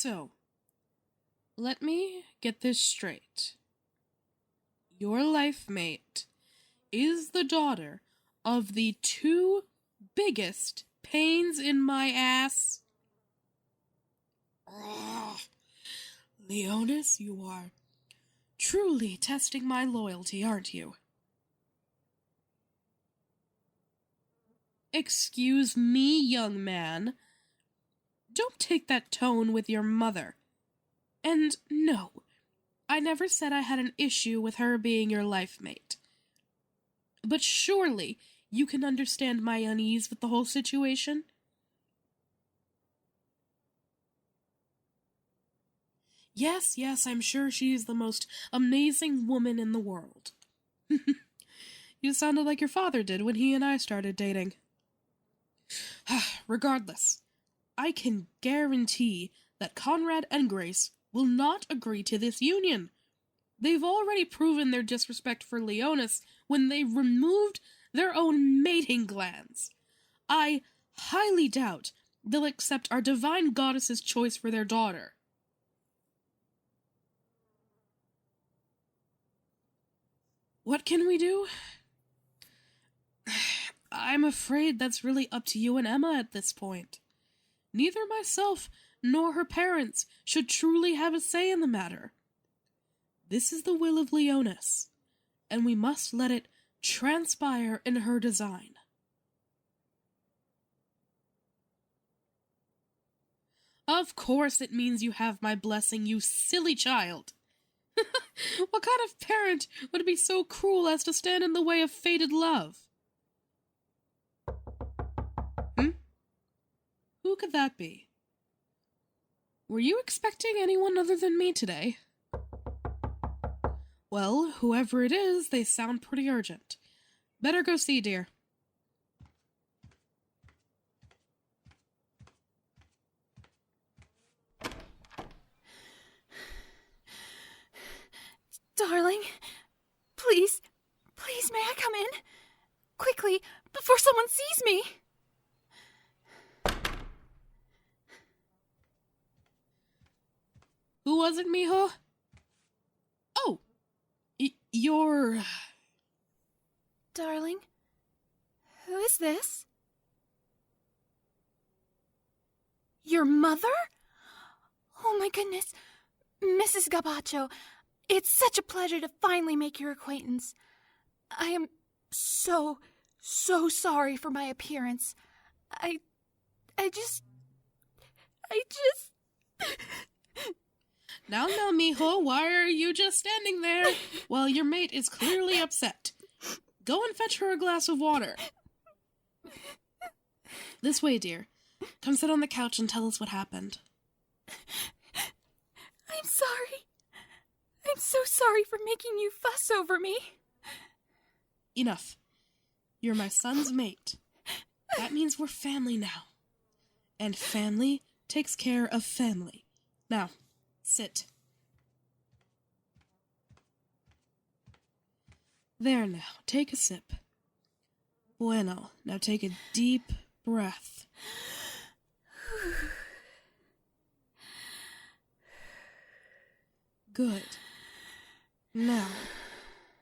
So, let me get this straight. Your life mate is the daughter of the two biggest pains in my ass. Leonis, you are truly testing my loyalty, aren't you? Excuse me, young man. Don't take that tone with your mother. And no, I never said I had an issue with her being your life mate. But surely you can understand my unease with the whole situation? Yes, I'm sure she is the most amazing woman in the world. You sounded like your father did when he and I started dating. Regardless, I can guarantee that Conrad and Grace will not agree to this union. They've already proven their disrespect for Leonis when they removed their own mating glands. I highly doubt they'll accept our divine goddess's choice for their daughter. What can we do? I'm afraid that's really up to you and Emma at this point. Neither myself nor her parents should truly have a say in the matter. This is the will of Leonis, and we must let it transpire in her design. Of course it means you have my blessing, you silly child. What kind of parent would be so cruel as to stand in the way of fated love? Who could that be? Were you expecting anyone other than me today? Well, whoever it is, they sound pretty urgent. Better go see, dear. Darling, please may I come in? Quickly, before someone sees me! Who was it, mijo? Oh, you're... Darling, who is this? Your mother? Oh my goodness, Mrs. Gabacho, it's such a pleasure to finally make your acquaintance. I am so sorry for my appearance. I just... Now, mijo, why are you just standing there while your mate is clearly upset? Go and fetch her a glass of water. This way, dear. Come sit on the couch and tell us what happened. I'm sorry. I'm so sorry for making you fuss over me. Enough. You're my son's mate. That means we're family now. And family takes care of family. Now, sit. There now, take a sip. Bueno, now take a deep breath. Good. Now,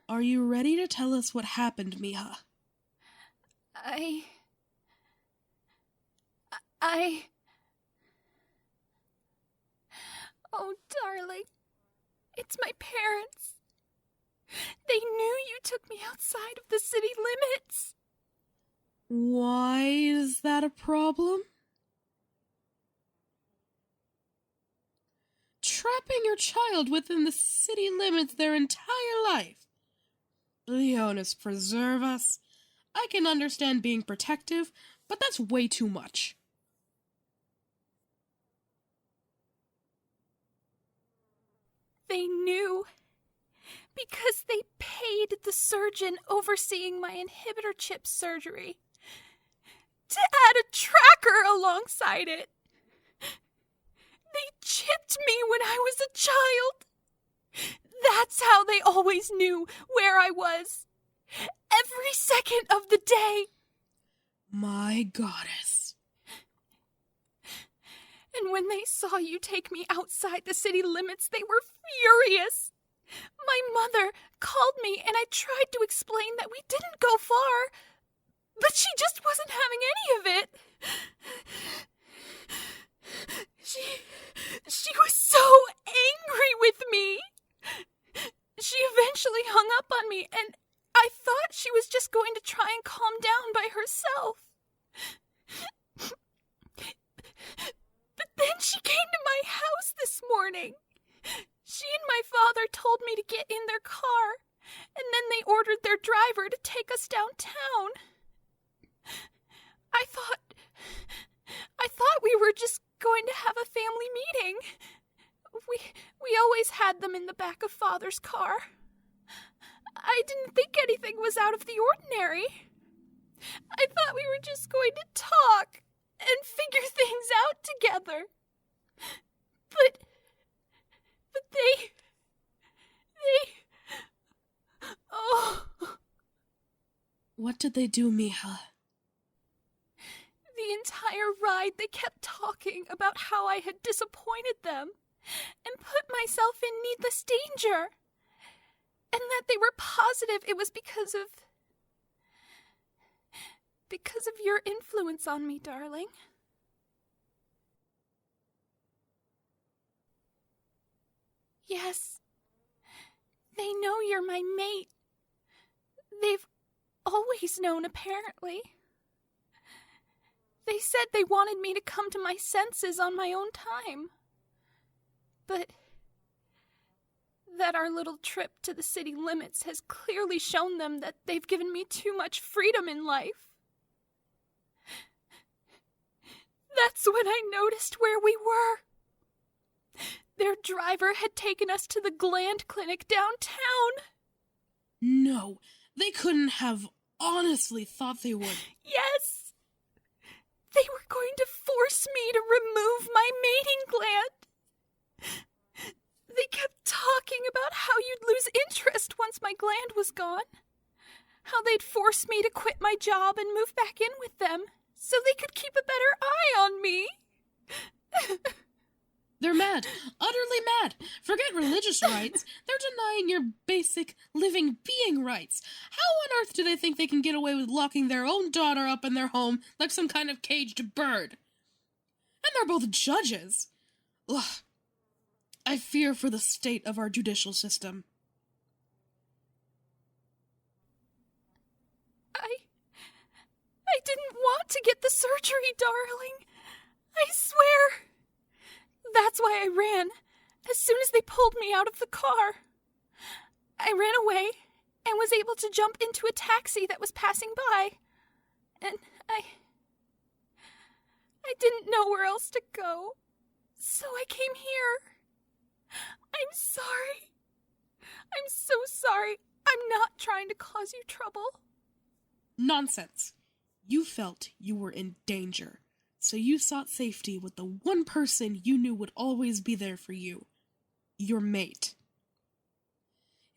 are you ready to tell us what happened, mija? Oh, darling, it's my parents. They knew you took me outside of the city limits. Why is that a problem? Trapping your child within the city limits their entire life. Leonis, preserve us. I can understand being protective, but that's way too much. They knew. Because they paid the surgeon overseeing my inhibitor chip surgery to add a tracker alongside it. They chipped me when I was a child. That's how they always knew where I was. Every second of the day. My goddess. And when they saw you take me outside the city limits, they were furious. My mother called me, and I tried to explain that we didn't go far, but she just wasn't having any of it. She was so angry with me. She eventually hung up on me, and I thought she was just going to try and calm down by herself. But then she came to my house this morning. She and my father told me to get in their car, and then they ordered their driver to take us downtown. I thought we were just going to have a family meeting. We always had them in the back of Father's car. I didn't think anything was out of the ordinary. I thought we were just going to talk and figure things out together. But they... Oh... What did they do, Mija? The entire ride they kept talking about how I had disappointed them and put myself in needless danger, and that they were positive it was because of your influence on me, darling. Yes, they know you're my mate. They've always known, apparently. They said they wanted me to come to my senses on my own time. But that our little trip to the city limits has clearly shown them that they've given me too much freedom in life. That's when I noticed where we were. Their driver had taken us to the gland clinic downtown. No, they couldn't have honestly thought they would. Yes. They were going to force me to remove my mating gland. They kept talking about how you'd lose interest once my gland was gone. How they'd force me to quit my job and move back in with them so they could keep a better eye on me. They're mad. Utterly mad. Forget religious rights. They're denying your basic living being rights. How on earth do they think they can get away with locking their own daughter up in their home like some kind of caged bird? And they're both judges. Ugh. I fear for the state of our judicial system. I didn't want to get the surgery, darling. I swear. That's why I ran, as soon as they pulled me out of the car. I ran away and was able to jump into a taxi that was passing by. And I didn't know where else to go, so I came here. I'm sorry. I'm so sorry. I'm not trying to cause you trouble. Nonsense. You felt you were in danger, so you sought safety with the one person you knew would always be there for you. Your mate.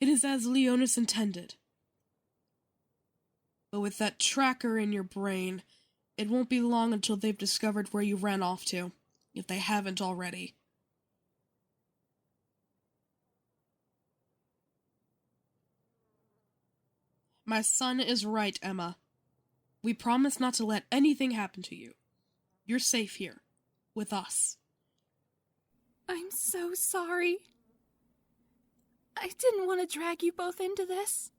It is as Leonis intended. But with that tracker in your brain, it won't be long until they've discovered where you ran off to, if they haven't already. My son is right, Emma. We promise not to let anything happen to you. You're safe here, with us. I'm so sorry. I didn't want to drag you both into this.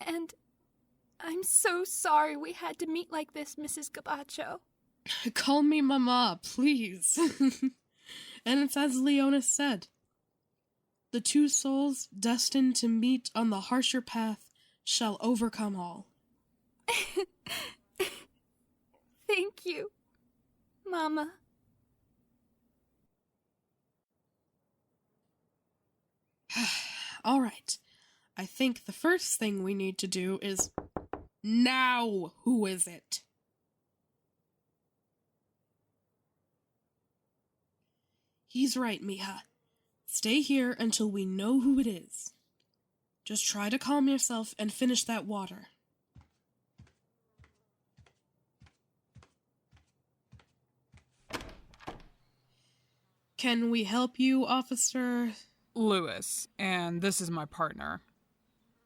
And I'm so sorry we had to meet like this, Mrs. Gabacho. Call me Mama, please. And it's as Leonis said. The two souls destined to meet on the harsher path shall overcome all. Thank you, Mama. All right. I think the first thing we need to do is... Now, who is it? He's right, Mija. Stay here until we know who it is. Just try to calm yourself and finish that water. Can we help you, officer? Lewis, and this is my partner.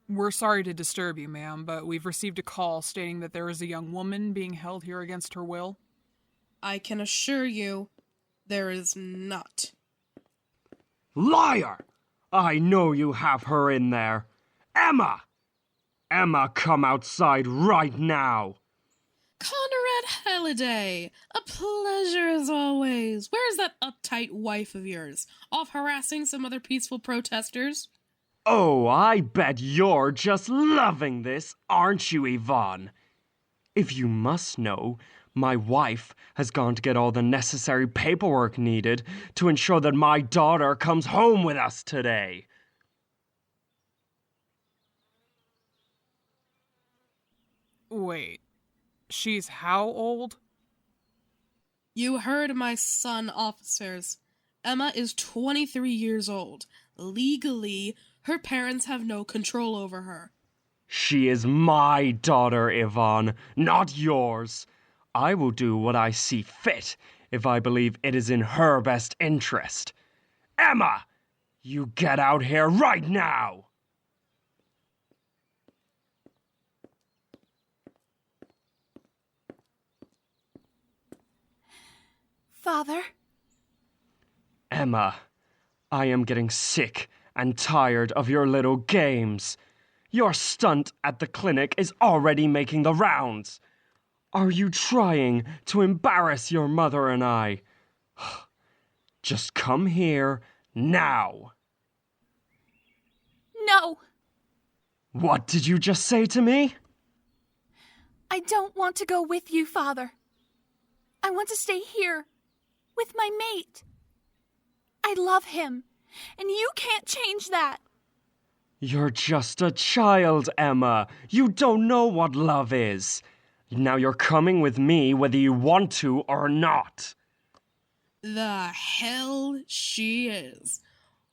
We're sorry to disturb you, ma'am, but we've received a call stating that there is a young woman being held here against her will. I can assure you, there is not. Liar! I know you have her in there. Emma! Emma, come outside right now. Conrad Hylidae, a pleasure as always. Where's that uptight wife of yours? Off harassing some other peaceful protesters? Oh, I bet you're just loving this, aren't you, Ivonne? If you must know, my wife has gone to get all the necessary paperwork needed to ensure that my daughter comes home with us today. Wait, she's how old? You heard my son, officers. Emma is 23 years old. Legally, her parents have no control over her. She is my daughter, Ivonne, not yours. I will do what I see fit if I believe it is in her best interest. Emma, you get out here right now! Father? Emma, I am getting sick and tired of your little games. Your stunt at the clinic is already making the rounds. Are you trying to embarrass your mother and I? Just come here now. No! What did you just say to me? I don't want to go with you, Father. I want to stay here, with my mate. I love him, and you can't change that. You're just a child, Emma. You don't know what love is. Now you're coming with me whether you want to or not. The hell she is.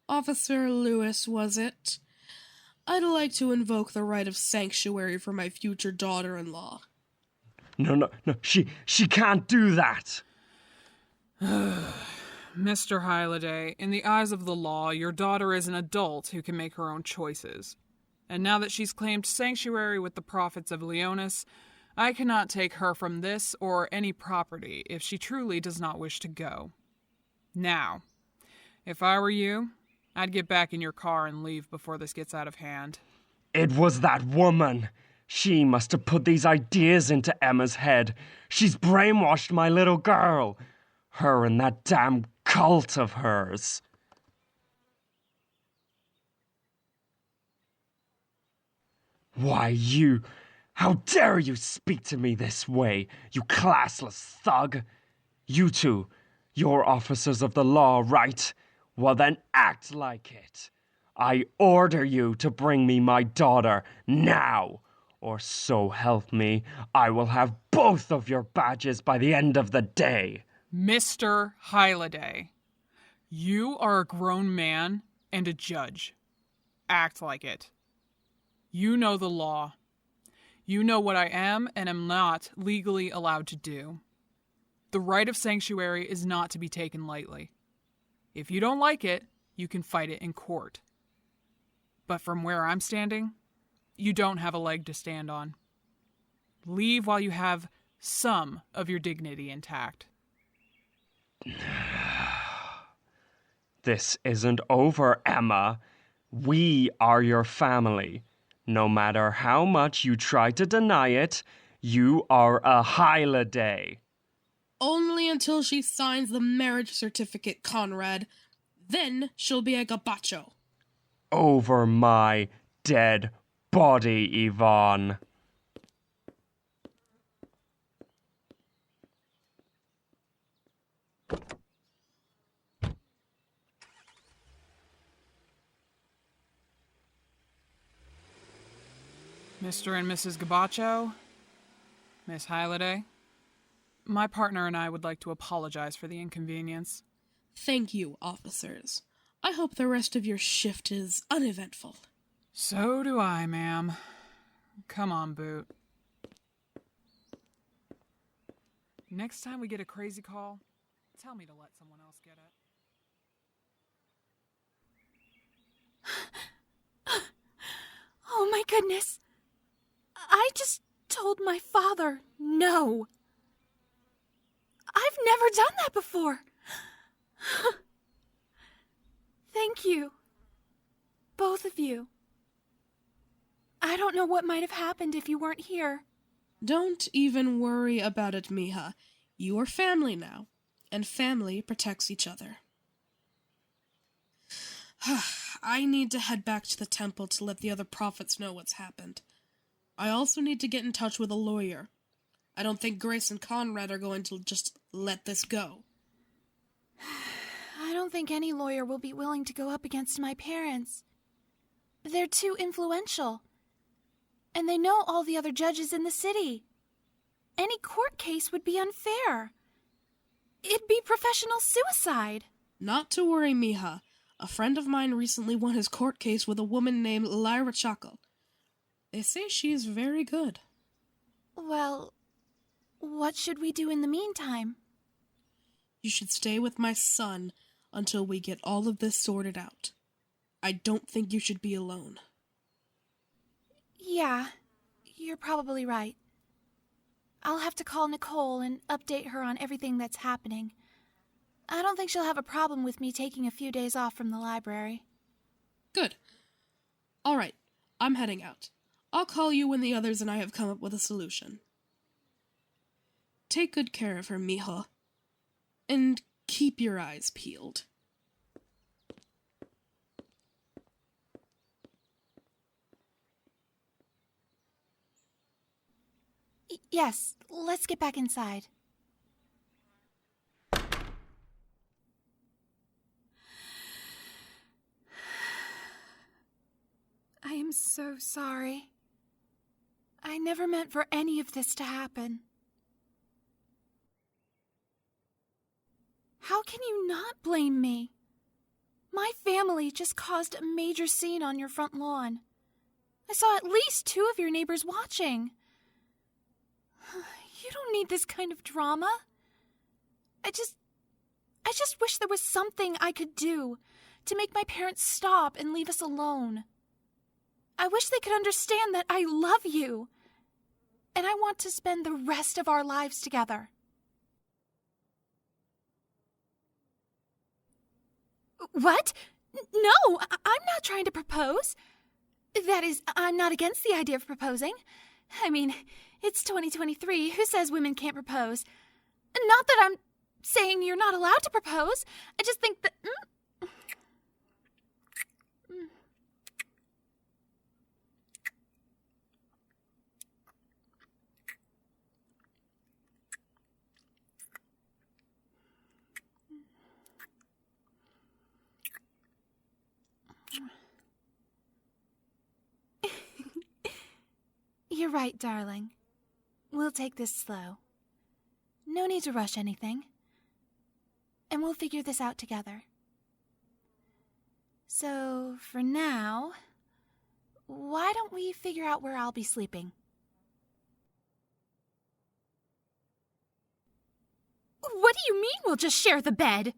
Officer Lewis, was it? I'd like to invoke the right of sanctuary for my future daughter-in-law. No, she can't do that. Mr. Hylidae, in the eyes of the law, your daughter is an adult who can make her own choices. And now that she's claimed sanctuary with the prophets of Leonis, I cannot take her from this or any property if she truly does not wish to go. Now, if I were you, I'd get back in your car and leave before this gets out of hand. It was that woman. She must have put these ideas into Emma's head. She's brainwashed my little girl. Her and that damn cult of hers. Why, you... How dare you speak to me this way, you classless thug? You two, you're officers of the law, right? Well then act like it. I order you to bring me my daughter now, or so help me, I will have both of your badges by the end of the day. Mr. Hylidae, you are a grown man and a judge. Act like it. You know the law. You know what I am and am not legally allowed to do. The right of sanctuary is not to be taken lightly. If you don't like it, you can fight it in court. But from where I'm standing, you don't have a leg to stand on. Leave while you have some of your dignity intact. This isn't over, Emma. We are your family. No matter how much you try to deny it, you are a Hylidae. Only until she signs the marriage certificate, Conrad. Then she'll be a Gabacho. Over my dead body, Ivonne. Mr. and Mrs. Gabacho, Miss Hylidae, my partner and I would like to apologize for the inconvenience. Thank you, officers. I hope the rest of your shift is uneventful. So do I, ma'am. Come on, Boot. Next time we get a crazy call, tell me to let someone else get it. Oh my goodness. I just told my father no. I've never done that before. Thank you. Both of you. I don't know what might have happened if you weren't here. Don't even worry about it, Mija. You are family now, and family protects each other. I need to head back to the temple to let the other prophets know what's happened. I also need to get in touch with a lawyer. I don't think Grace and Conrad are going to just let this go. I don't think any lawyer will be willing to go up against my parents. They're too influential. And they know all the other judges in the city. Any court case would be unfair. It'd be professional suicide. Not to worry, Mija. A friend of mine recently won his court case with a woman named Lyra Chuckle. They say she's very good. Well, what should we do in the meantime? You should stay with my son until we get all of this sorted out. I don't think you should be alone. Yeah, you're probably right. I'll have to call Nicole and update her on everything that's happening. I don't think she'll have a problem with me taking a few days off from the library. Good. All right, I'm heading out. I'll call you when the others and I have come up with a solution. Take good care of her, Mija. And keep your eyes peeled. Yes, let's get back inside. I am so sorry. I never meant for any of this to happen. How can you not blame me? My family just caused a major scene on your front lawn. I saw at least 2 of your neighbors watching. You don't need this kind of drama. I just wish there was something I could do to make my parents stop and leave us alone. I wish they could understand that I love you, and I want to spend the rest of our lives together. What? No, I'm not trying to propose. That is, I'm not against the idea of proposing. I mean, it's 2023. Who says women can't propose? Not that I'm saying you're not allowed to propose. I just think that... You're right, darling. We'll take this slow. No need to rush anything. And we'll figure this out together. So, for now, why don't we figure out where I'll be sleeping? What do you mean we'll just share the bed?